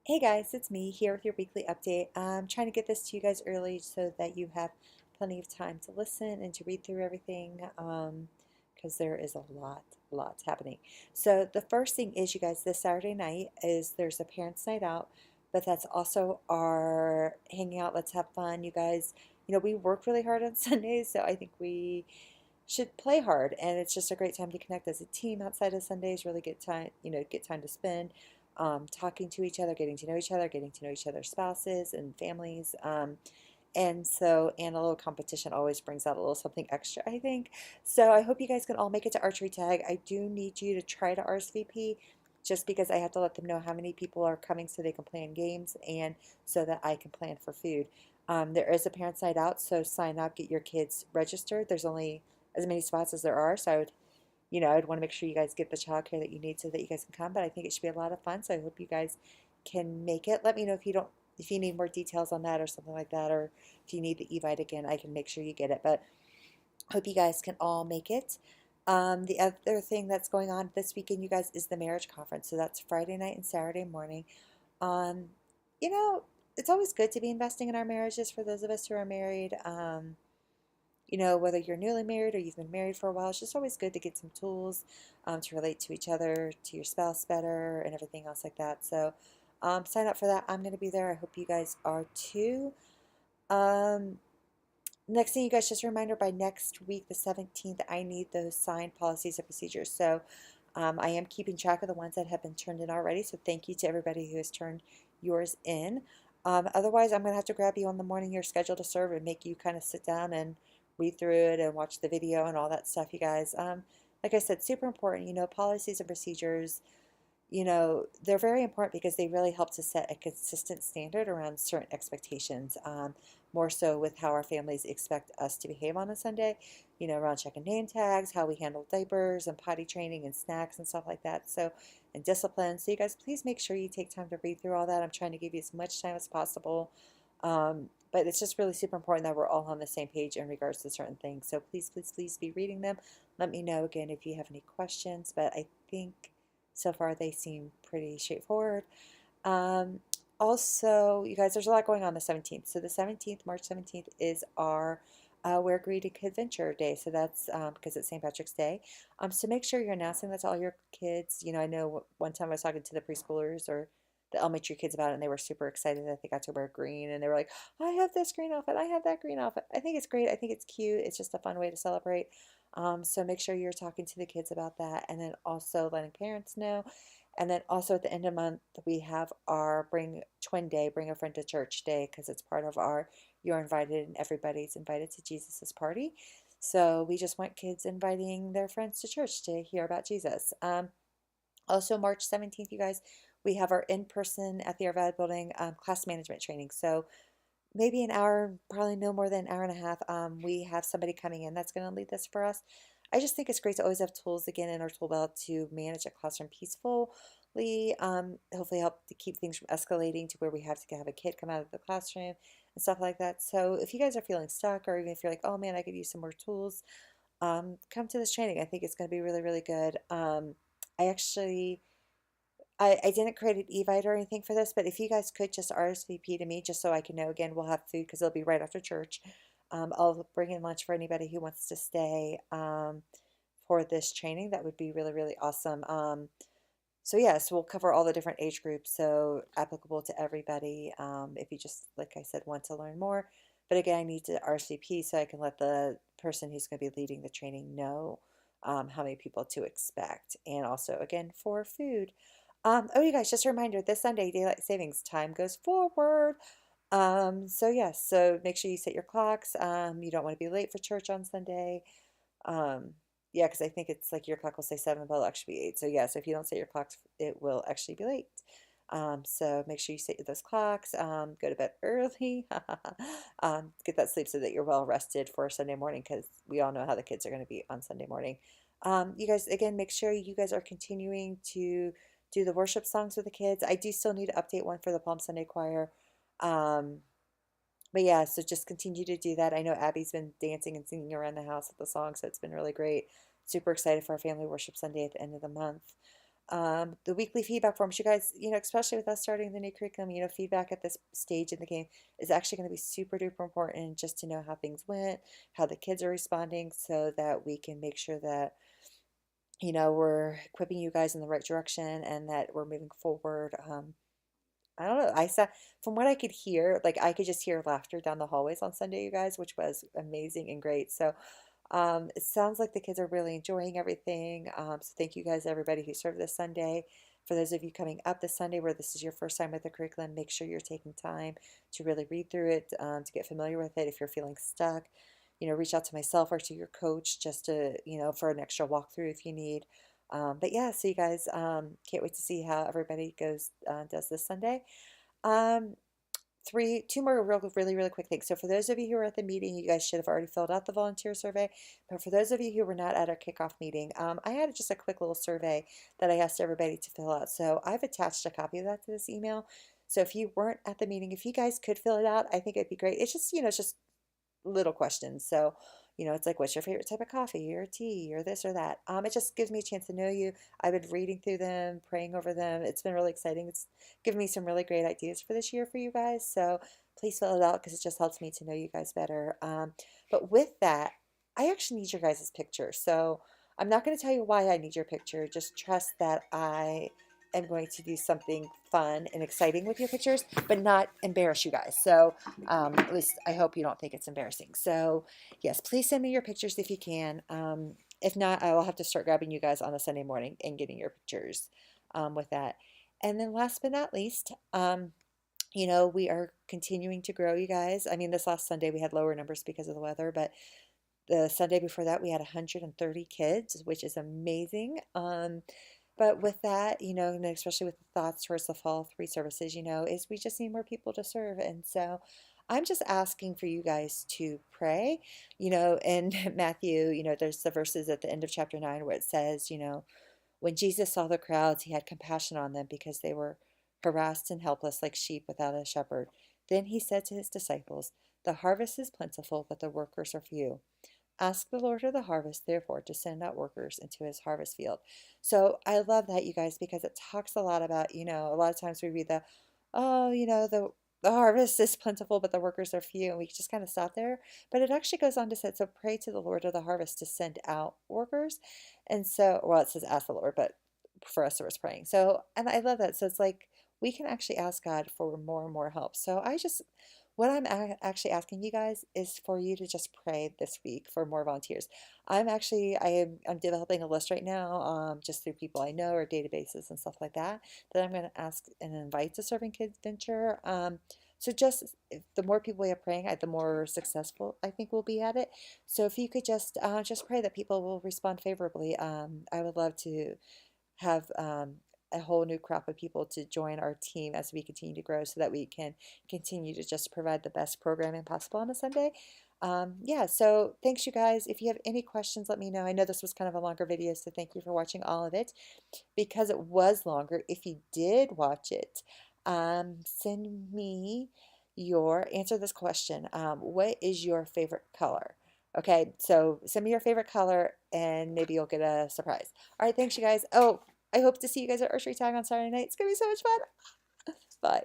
Hey guys, it's me here with your weekly update. I'm trying to get this to you guys early so that you have plenty of time to listen and to read through everything because there is a lot happening. So the first thing is, you guys, this Saturday night is there's a parents' night out, but that's also our hanging out. Let's have fun, you guys. We work really hard on Sundays, so I think we should play hard, and it's just a great time to connect as a team outside of Sundays. Really get time, get time to spend talking to each other, getting to know each other, getting to know each other's spouses and families. And a little competition always brings out a little something extra, I think. So I hope you guys can all make it to archery tag. I do need you to try to RSVP just because I have to let them know how many people are coming so they can plan games and so that I can plan for food. There is a parents' night out, so sign up, get your kids registered. There's only as many spots as there are, so I'd want to make sure you guys get the childcare that you need so that you guys can come. But I think it should be a lot of fun, so I hope you guys can make it. Let me know if you need more details on that or something like that, or if you need the Evite again, I can make sure you get it. But hope you guys can all make it. The other thing that's going on this weekend, you guys, is the marriage conference. So that's Friday night and Saturday morning. Um, you know, it's always good to be investing in our marriages for those of us who are married. Whether you're newly married or you've been married for a while, it's just always good to get some tools to relate to each other, to your spouse better, and everything else like that. So sign up for that. I'm going to be there. I hope you guys are too. Um, Next thing, you guys, just a reminder, by next week, the 17th, I need those signed policies and procedures. So I am keeping track of the ones that have been turned in already. So thank you to everybody who has turned yours in. Otherwise, I'm going to have to grab you on the morning you're scheduled to serve and make you kind of sit down and read through it and watch the video and all that stuff, you guys. Like I said, super important, policies and procedures. They're very important because they really help to set a consistent standard around certain expectations, more so with how our families expect us to behave on a Sunday, around checking name tags, how we handle diapers and potty training and snacks and stuff like that. So, and discipline. So, you guys, please make sure you take time to read through all that. I'm trying to give you as much time as possible. But it's just really super important that we're all on the same page in regards to certain things. So, please be reading them. Let me know again if you have any questions. But I think so far, they seem pretty straightforward. Um, Also, you guys, there's a lot going on the 17th. So the 17th, March 17th, is our Wear Greedy KidVenture Day. So that's because it's St. Patrick's Day. So make sure you're announcing that to all your kids. I know one time I was talking to the preschoolers or the elementary kids about it, and they were super excited that they got to wear green. And they were like, I have this green outfit. I have that green outfit. I think it's great. I think it's cute. It's just a fun way to celebrate. So make sure you're talking to the kids about that, and then also letting parents know. And then also at the end of the month, we have our Bring Twin Day, Bring a Friend to Church Day, because it's part of our You're Invited and Everybody's Invited to Jesus's party. So we just want kids inviting their friends to church to hear about Jesus. Also, March 17th, you guys, we have our in-person at the Arvad Building class management training. So maybe an hour, probably no more than an hour and a half. We have somebody coming in that's going to lead this for us. I just think it's great to always have tools again in our tool belt to manage a classroom peacefully. Hopefully, help to keep things from escalating to where we have to have a kid come out of the classroom and stuff like that. So, if you guys are feeling stuck, or even if you're like, oh man, I could use some more tools, come to this training. I think it's going to be really, really good. I actually I didn't create an Evite or anything for this, but if you guys could just RSVP to me just so I can know, again, we'll have food because it'll be right after church. I'll bring in lunch for anybody who wants to stay for this training. That would be really, really awesome. So yes, we'll cover all the different age groups, so applicable to everybody. If you just, like I said, want to learn more. But again, I need to RSVP so I can let the person who's going to be leading the training know how many people to expect. And also, again, for food. Oh, you guys, just a reminder, this Sunday, daylight savings time goes forward. So yes, so make sure you set your clocks. You don't want to be late for church on Sunday. Um, yeah, because I think it's like your clock will say 7, but it'll actually be 8. So yeah, so if you don't set your clocks, it will actually be late. So make sure you set those clocks. Go to bed early. Get that sleep so that you're well rested for Sunday morning, because we all know how the kids are going to be on Sunday morning. You guys, again, make sure you guys are continuing to do the worship songs with the kids. I do still need to update one for the Palm Sunday choir. Um, but yeah, so just continue to do that. I know Abby's been dancing and singing around the house with the song, so it's been really great. Super excited for our family worship Sunday at the end of the month. The weekly feedback forms, you guys, especially with us starting the new curriculum, feedback at this stage in the game is actually going to be super duper important just to know how things went, how the kids are responding, so that we can make sure that, we're equipping you guys in the right direction and that we're moving forward. I don't know. I saw from what I could hear, like I could just hear laughter down the hallways on Sunday, you guys, which was amazing and great. So it sounds like the kids are really enjoying everything. So thank you guys, everybody who served this Sunday. For those of you coming up this Sunday where this is your first time with the curriculum, make sure you're taking time to really read through it, to get familiar with it. If you're feeling stuck, reach out to myself or to your coach just to, for an extra walkthrough if you need. But yeah, so you guys, can't wait to see how everybody does this Sunday. Um, two more really quick things. So for those of you who were at the meeting, you guys should have already filled out the volunteer survey. But for those of you who were not at our kickoff meeting, I had just a quick little survey that I asked everybody to fill out. So I've attached a copy of that to this email. So if you weren't at the meeting, if you guys could fill it out, I think it'd be great. It's just, it's just little questions. So, it's like, what's your favorite type of coffee or tea or this or that? It just gives me a chance to know you. I've been reading through them, praying over them. It's been really exciting. It's given me some really great ideas for this year for you guys. So please fill it out because it just helps me to know you guys better. But with that, I actually need your guys' picture. So I'm not going to tell you why I need your picture. Just trust that I am going to do something fun and exciting with your pictures, but not embarrass you guys. So at least I hope you don't think it's embarrassing. So yes, please send me your pictures if you can. If not, I will have to start grabbing you guys on a Sunday morning and getting your pictures with that. And then last but not least, we are continuing to grow, you guys. I mean, this last Sunday we had lower numbers because of the weather, but the Sunday before that we had 130 kids, which is amazing. But with that, and especially with the thoughts towards the fall 3 services, is we just need more people to serve. And so I'm just asking for you guys to pray, in Matthew, there's the verses at the end of chapter 9 where it says, when Jesus saw the crowds, he had compassion on them because they were harassed and helpless like sheep without a shepherd. Then he said to his disciples, the harvest is plentiful, but the workers are few. Ask the Lord of the harvest, therefore, to send out workers into his harvest field. So I love that, you guys, because it talks a lot about, a lot of times we read oh, the harvest is plentiful, but the workers are few, and we just kind of stop there. But it actually goes on to say, so pray to the Lord of the harvest to send out workers. And so, well, it says ask the Lord, but for us, it was praying. So, and I love that. So it's like we can actually ask God for more and more help. So what I'm actually asking you guys is for you to just pray this week for more volunteers. I'm developing a list right now, just through people I know or databases and stuff like that, that I'm going to ask and invite to Serving KidVenture. So the more people we have praying, the more successful I think we'll be at it. So if you could just pray that people will respond favorably. I would love to have a whole new crop of people to join our team as we continue to grow so that we can continue to just provide the best programming possible on a Sunday. Yeah, so thanks, you guys. If you have any questions, let me know. I know this was kind of a longer video, so thank you for watching all of it. Because it was longer, if you did watch it, send me answer this question. What is your favorite color? Okay, so send me your favorite color and maybe you'll get a surprise. All right, thanks, you guys. Oh, I hope to see you guys at Archery Tag on Saturday night. It's going to be so much fun. Bye.